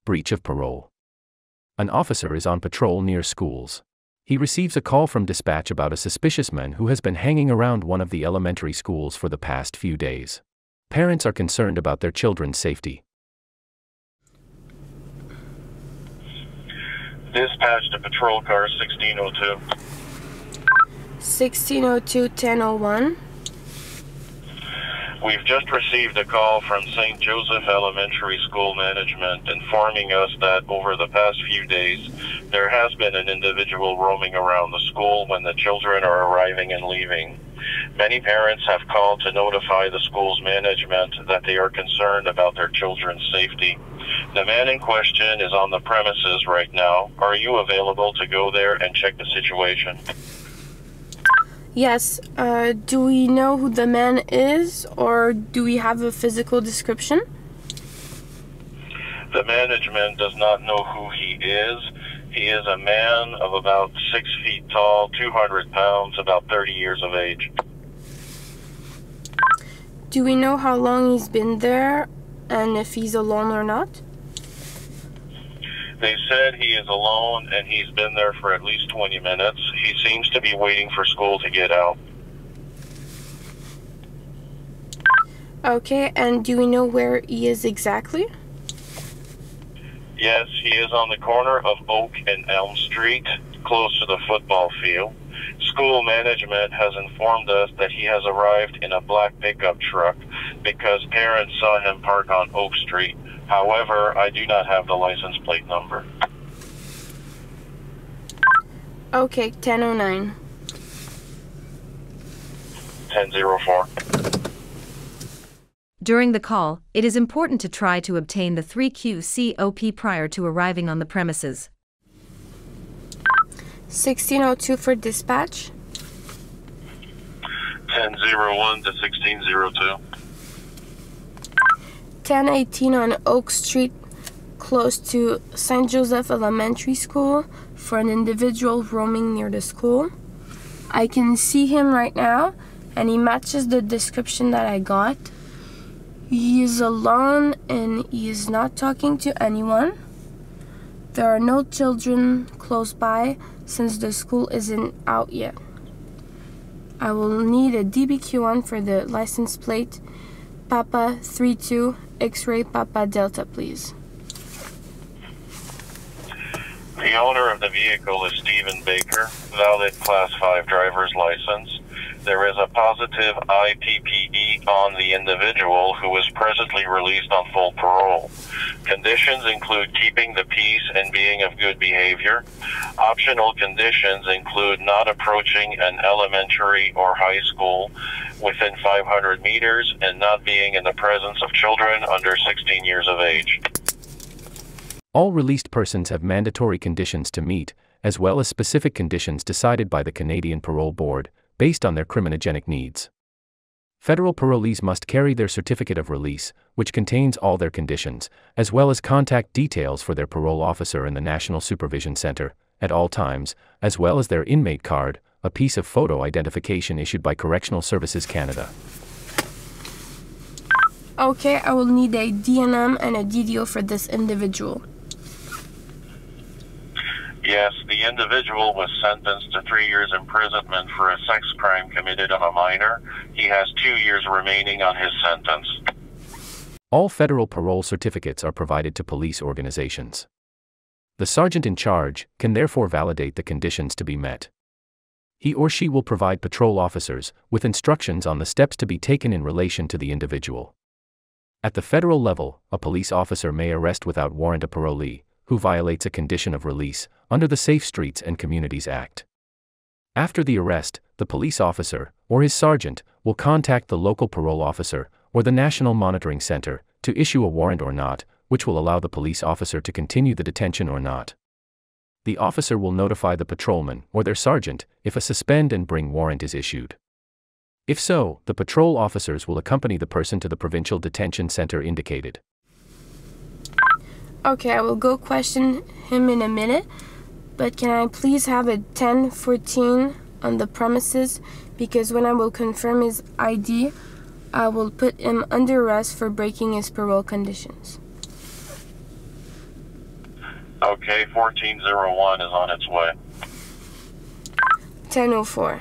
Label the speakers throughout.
Speaker 1: Breach of parole. An officer is on patrol near schools. He receives a call from dispatch about a suspicious man who has been hanging around one of the elementary schools for the past few days. Parents are concerned about their children's safety.
Speaker 2: Dispatch to patrol car 1602.
Speaker 3: 1602 1001.
Speaker 2: We've just received a call from St. Joseph Elementary School management informing us that over the past few days, there has been an individual roaming around the school when the children are arriving and leaving. Many parents have called to notify the school's management that they are concerned about their children's safety. The man in question is on the premises right now. Are you available to go there and check the situation?
Speaker 3: Yes. Do we know who the man is, or do we have a physical description?
Speaker 2: The management does not know who he is. He is a man of about 6 feet tall, 200 pounds, about 30 years of age.
Speaker 3: Do we know how long he's been there, and if he's alone or not?
Speaker 2: They said he is alone and he's been there for at least 20 minutes. He seems to be waiting for school to get out.
Speaker 3: Okay, and do we know where he is exactly?
Speaker 2: Yes, he is on the corner of Oak and Elm Street, close to the football field. School management has informed us that he has arrived in a black pickup truck because parents saw him park on Oak Street. However, I do not have the license plate number.
Speaker 3: Okay, 1009.
Speaker 2: 1004.
Speaker 4: During the call, it is important to try to obtain the 3QCOP prior to arriving on the premises.
Speaker 3: 1602 for dispatch.
Speaker 2: 1001 to 1602.
Speaker 3: 1018 on Oak Street, close to St. Joseph Elementary School, for an individual roaming near the school. I can see him right now, and he matches the description that I got. He is alone, and he is not talking to anyone. There are no children close by, since the school isn't out yet. I will need a DBQ1 for the license plate. Papa 32 X-ray Papa Delta, please.
Speaker 2: The owner of the vehicle is Stephen Baker, valid Class 5 driver's license. There is a positive IPPE on the individual who is presently released on full parole. Conditions include keeping the peace and being of good behavior. Optional conditions include not approaching an elementary or high school within 500 meters and not being in the presence of children under 16 years of age.
Speaker 1: All released persons have mandatory conditions to meet, as well as specific conditions decided by the Canadian Parole Board, based on their criminogenic needs. Federal parolees must carry their certificate of release, which contains all their conditions, as well as contact details for their parole officer in the National Supervision Center, at all times, as well as their inmate card, a piece of photo identification issued by Correctional Services Canada.
Speaker 3: Okay, I will need a DNM and a DDO for this individual.
Speaker 2: Yes, the individual was sentenced to 3 years imprisonment for a sex crime committed on a minor. He has 2 years remaining on his sentence.
Speaker 1: All federal parole certificates are provided to police organizations. The sergeant in charge can therefore validate the conditions to be met. He or she will provide patrol officers with instructions on the steps to be taken in relation to the individual. At the federal level, a police officer may arrest without warrant a parolee who violates a condition of release under the Safe Streets and Communities Act. After the arrest, the police officer or his sergeant will contact the local parole officer or the National Monitoring Center to issue a warrant or not, which will allow the police officer to continue the detention or not. The officer will notify the patrolman or their sergeant if a suspend and bring warrant is issued. If so, the patrol officers will accompany the person to the provincial detention center indicated.
Speaker 3: Okay, I will go question him in a minute, but can I please have a 1014 on the premises, because when I will confirm his ID, I will put him under arrest for breaking his parole conditions.
Speaker 2: Okay, 1401 is on its way.
Speaker 3: 10:04.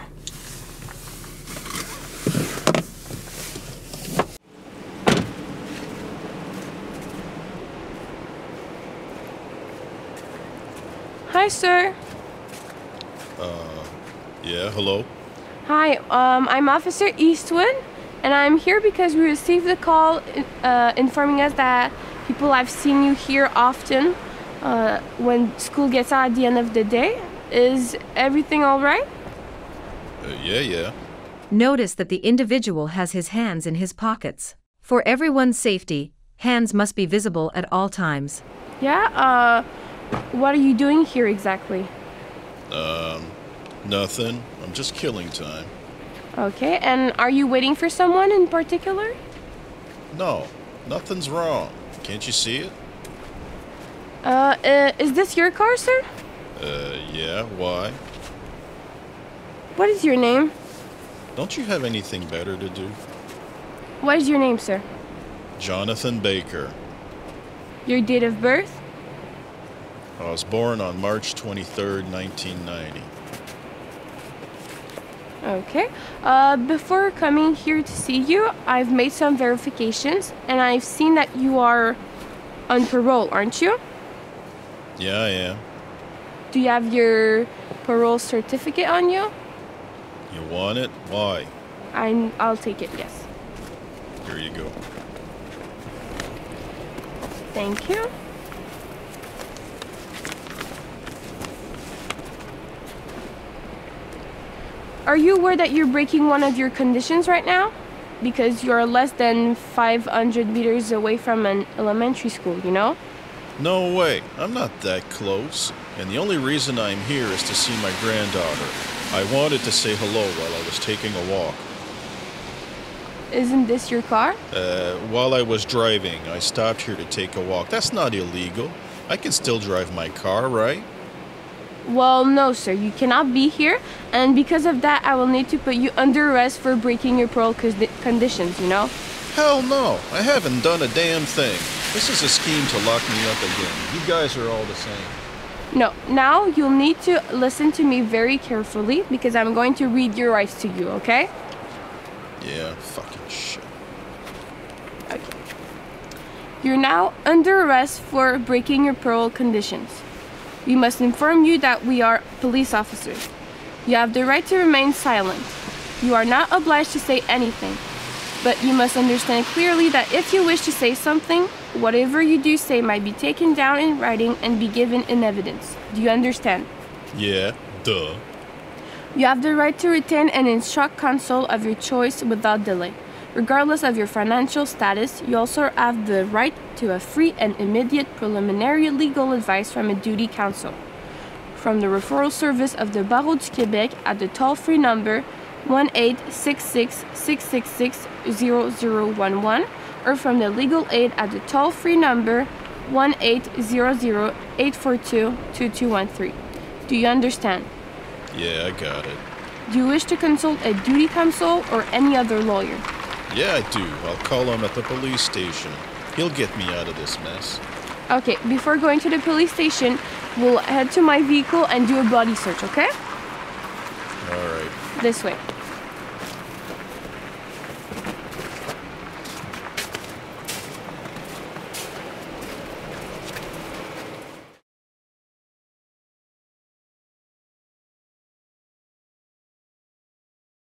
Speaker 3: Hi, sir.
Speaker 5: Yeah, hello?
Speaker 3: Hi, I'm Officer Eastwood, and I'm here because we received a call informing us that people have seen you here often when school gets out at the end of the day. Is everything all right?
Speaker 5: Yeah.
Speaker 4: Notice that the individual has his hands in his pockets. For everyone's safety, hands must be visible at all times.
Speaker 3: Yeah, what are you doing here exactly?
Speaker 5: Nothing. I'm just killing time.
Speaker 3: Okay, and are you waiting for someone in particular?
Speaker 5: No, nothing's wrong. Can't you see it?
Speaker 3: Is this your car, sir?
Speaker 5: Yeah, why?
Speaker 3: What is your name?
Speaker 5: Don't you have anything better to do?
Speaker 3: What is your name, sir?
Speaker 5: Jonathan Baker.
Speaker 3: Your date of birth?
Speaker 5: I was born on March 23rd, 1990.
Speaker 3: Okay. Before coming here to see you, I've made some verifications, and I've seen that you are on parole, aren't you?
Speaker 5: Yeah, I am.
Speaker 3: Do you have your parole certificate on you?
Speaker 5: You want it? Why?
Speaker 3: I'll take it, yes.
Speaker 5: Here you go.
Speaker 3: Thank you. Are you aware that you're breaking one of your conditions right now? Because you're less than 500 meters away from an elementary school, you know?
Speaker 5: No way. I'm not that close. And the only reason I'm here is to see my granddaughter. I wanted to say hello while I was taking a walk.
Speaker 3: Isn't this your car?
Speaker 5: While I was driving, I stopped here to take a walk. That's not illegal. I can still drive my car, right?
Speaker 3: Well, no, sir. You cannot be here, and because of that, I will need to put you under arrest for breaking your parole conditions, you know?
Speaker 5: Hell no. I haven't done a damn thing. This is a scheme to lock me up again. You guys are all the same.
Speaker 3: No, now you'll need to listen to me very carefully because I'm going to read your rights to you, okay?
Speaker 5: Yeah, fucking shit.
Speaker 3: Okay. You're now under arrest for breaking your parole conditions. We must inform you that we are police officers. You have the right to remain silent. You are not obliged to say anything, but you must understand clearly that if you wish to say something, whatever you do say might be taken down in writing and be given in evidence. Do you understand?
Speaker 5: Yeah, duh.
Speaker 3: You have the right to retain and instruct counsel of your choice without delay. Regardless of your financial status, you also have the right to a free and immediate preliminary legal advice from a duty counsel. From the referral service of the Parole du Québec at the toll-free number 1-866-666-0011 or from the legal aid at the toll-free number 1-800-842-2213. Do you understand?
Speaker 5: Yeah, I got it.
Speaker 3: Do you wish to consult a duty counsel or any other lawyer?
Speaker 5: Yeah, I do. I'll call him at the police station. He'll get me out of this mess.
Speaker 3: Okay, before going to the police station, we'll head to my vehicle and do a body search, okay?
Speaker 5: All right.
Speaker 3: This way.